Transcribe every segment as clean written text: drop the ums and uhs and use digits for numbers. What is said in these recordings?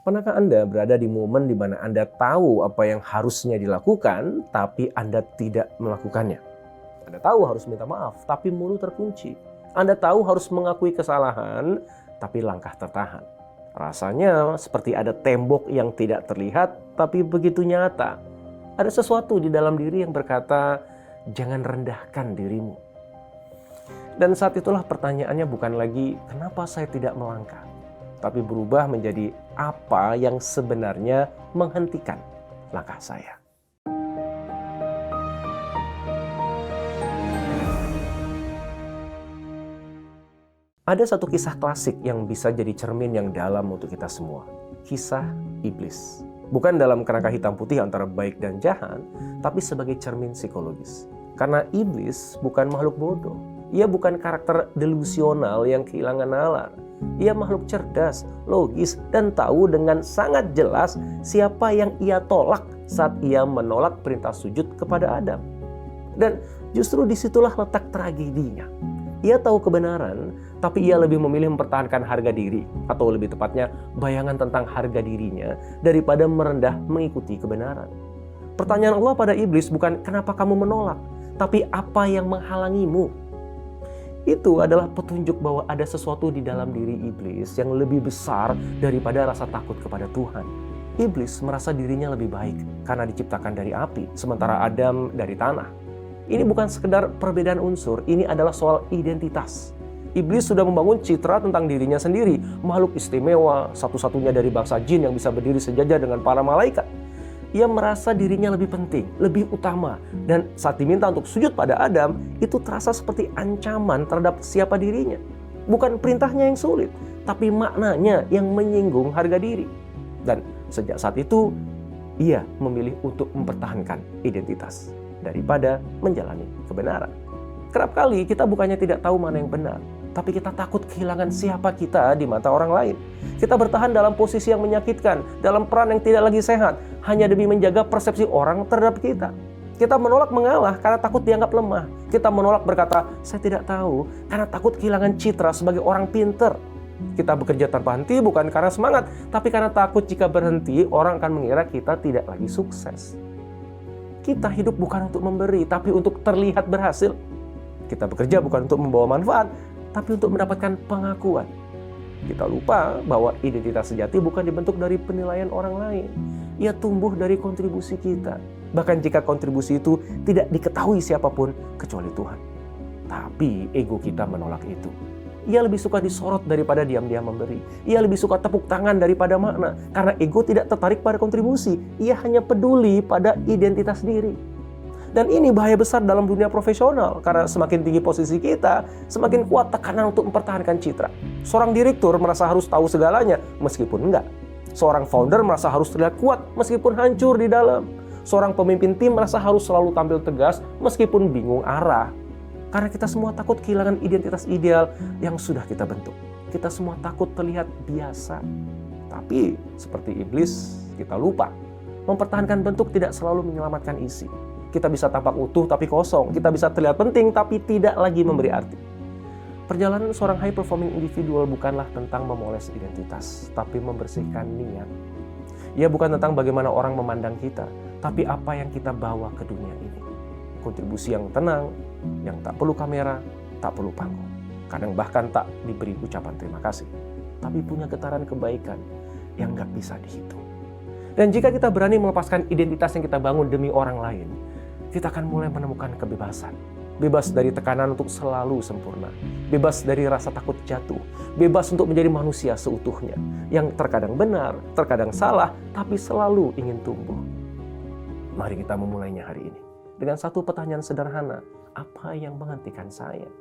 Pernahkah Anda berada di momen di mana Anda tahu apa yang harusnya dilakukan, tapi Anda tidak melakukannya? Anda tahu harus minta maaf, tapi mulut terkunci. Anda tahu harus mengakui kesalahan, tapi langkah tertahan. Rasanya seperti ada tembok yang tidak terlihat, tapi begitu nyata. Ada sesuatu di dalam diri yang berkata, jangan rendahkan dirimu. Dan saat itulah pertanyaannya bukan lagi, kenapa saya tidak melangkah? Tapi berubah menjadi apa yang sebenarnya menghentikan langkah saya. Ada satu kisah klasik yang bisa jadi cermin yang dalam untuk kita semua. Kisah iblis. Bukan dalam kerangka hitam putih antara baik dan jahat, tapi sebagai cermin psikologis. Karena iblis bukan makhluk bodoh. Ia bukan karakter delusional yang kehilangan nalar. Ia makhluk cerdas, logis, dan tahu dengan sangat jelas siapa yang ia tolak saat ia menolak perintah sujud kepada Adam. Dan justru disitulah letak tragedinya. Ia tahu kebenaran, tapi ia lebih memilih mempertahankan harga diri, atau lebih tepatnya bayangan tentang harga dirinya, daripada merendah mengikuti kebenaran. Pertanyaan Allah pada iblis bukan kenapa kamu menolak, tapi apa yang menghalangimu. Itu adalah petunjuk bahwa ada sesuatu di dalam diri iblis yang lebih besar daripada rasa takut kepada Tuhan. Iblis merasa dirinya lebih baik karena diciptakan dari api, sementara Adam dari tanah. Ini bukan sekedar perbedaan unsur, ini adalah soal identitas. Iblis sudah membangun citra tentang dirinya sendiri, makhluk istimewa, satu-satunya dari bangsa jin yang bisa berdiri sejajar dengan para malaikat. Ia merasa dirinya lebih penting, lebih utama. Dan saat diminta untuk sujud pada Adam, itu terasa seperti ancaman terhadap siapa dirinya. Bukan perintahnya yang sulit, tapi maknanya yang menyinggung harga diri. Dan sejak saat itu, ia memilih untuk mempertahankan identitas daripada menjalani kebenaran. Kerap kali kita bukannya tidak tahu mana yang benar, tapi kita takut kehilangan siapa kita di mata orang lain. Kita bertahan dalam posisi yang menyakitkan, dalam peran yang tidak lagi sehat, hanya demi menjaga persepsi orang terhadap kita. Kita menolak mengalah karena takut dianggap lemah. Kita menolak berkata, saya tidak tahu, karena takut kehilangan citra sebagai orang pinter. Kita bekerja tanpa henti bukan karena semangat, tapi karena takut jika berhenti, orang akan mengira kita tidak lagi sukses. Kita hidup bukan untuk memberi, tapi untuk terlihat berhasil. Kita bekerja bukan untuk membawa manfaat, tapi untuk mendapatkan pengakuan. Kita lupa bahwa identitas sejati bukan dibentuk dari penilaian orang lain. Ia tumbuh dari kontribusi kita. Bahkan jika kontribusi itu tidak diketahui siapapun kecuali Tuhan. Tapi ego kita menolak itu. Ia lebih suka disorot daripada diam-diam memberi. Ia lebih suka tepuk tangan daripada makna. Karena ego tidak tertarik pada kontribusi. Ia hanya peduli pada identitas diri. Dan ini bahaya besar dalam dunia profesional, karena semakin tinggi posisi kita, semakin kuat tekanan untuk mempertahankan citra. Seorang direktur merasa harus tahu segalanya, meskipun enggak. Seorang founder merasa harus terlihat kuat, meskipun hancur di dalam. Seorang pemimpin tim merasa harus selalu tampil tegas, meskipun bingung arah. Karena kita semua takut kehilangan identitas ideal yang sudah kita bentuk. Kita semua takut terlihat biasa. Tapi, seperti iblis, kita lupa. Mempertahankan bentuk tidak selalu menyelamatkan isi. Kita bisa tampak utuh tapi kosong. Kita bisa terlihat penting tapi tidak lagi memberi arti. Perjalanan seorang high performing individual bukanlah tentang memoles identitas, tapi membersihkan niat. Ia bukan tentang bagaimana orang memandang kita, tapi apa yang kita bawa ke dunia ini. Kontribusi yang tenang, yang tak perlu kamera, tak perlu panggung. Kadang bahkan tak diberi ucapan terima kasih, tapi punya getaran kebaikan yang gak bisa dihitung. Dan jika kita berani melepaskan identitas yang kita bangun demi orang lain, kita akan mulai menemukan kebebasan. Bebas dari tekanan untuk selalu sempurna. Bebas dari rasa takut jatuh. Bebas untuk menjadi manusia seutuhnya. Yang terkadang benar, terkadang salah, tapi selalu ingin tumbuh. Mari kita memulainya hari ini. Dengan satu pertanyaan sederhana, apa yang menghentikan saya?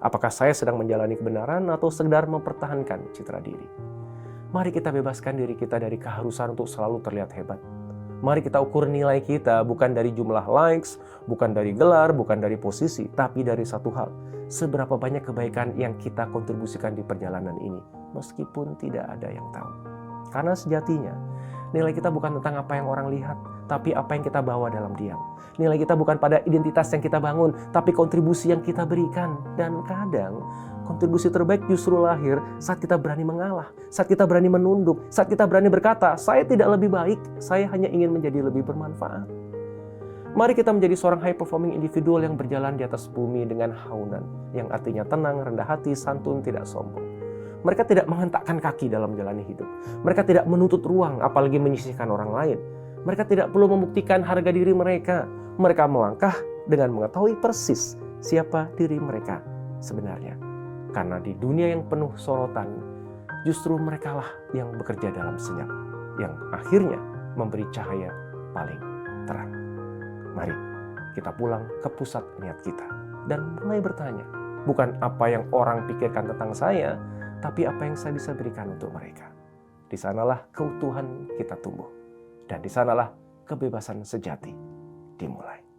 Apakah saya sedang menjalani kebenaran atau sekedar mempertahankan citra diri? Mari kita bebaskan diri kita dari keharusan untuk selalu terlihat hebat. Mari kita ukur nilai kita bukan dari jumlah likes, bukan dari gelar, bukan dari posisi, tapi dari satu hal. Seberapa banyak kebaikan yang kita kontribusikan di perjalanan ini, meskipun tidak ada yang tahu. Karena sejatinya, nilai kita bukan tentang apa yang orang lihat, tapi apa yang kita bawa dalam diam. Nilai kita bukan pada identitas yang kita bangun, tapi kontribusi yang kita berikan. Dan kadang kontribusi terbaik justru lahir saat kita berani mengalah, saat kita berani menunduk, saat kita berani berkata, saya tidak lebih baik, saya hanya ingin menjadi lebih bermanfaat. Mari kita menjadi seorang high performing individual yang berjalan di atas bumi dengan haunan, yang artinya tenang, rendah hati, santun, tidak sombong. Mereka tidak menghentakkan kaki dalam menjalani hidup. Mereka tidak menuntut ruang, apalagi menyisihkan orang lain. Mereka tidak perlu membuktikan harga diri mereka. Mereka melangkah dengan mengetahui persis siapa diri mereka sebenarnya. Karena di dunia yang penuh sorotan, justru merekalah yang bekerja dalam senyap, yang akhirnya memberi cahaya paling terang. Mari kita pulang ke pusat niat kita dan mulai bertanya, bukan apa yang orang pikirkan tentang saya, tapi apa yang saya bisa berikan untuk mereka. Di sanalah keutuhan kita tumbuh. Dan di sanalah kebebasan sejati dimulai.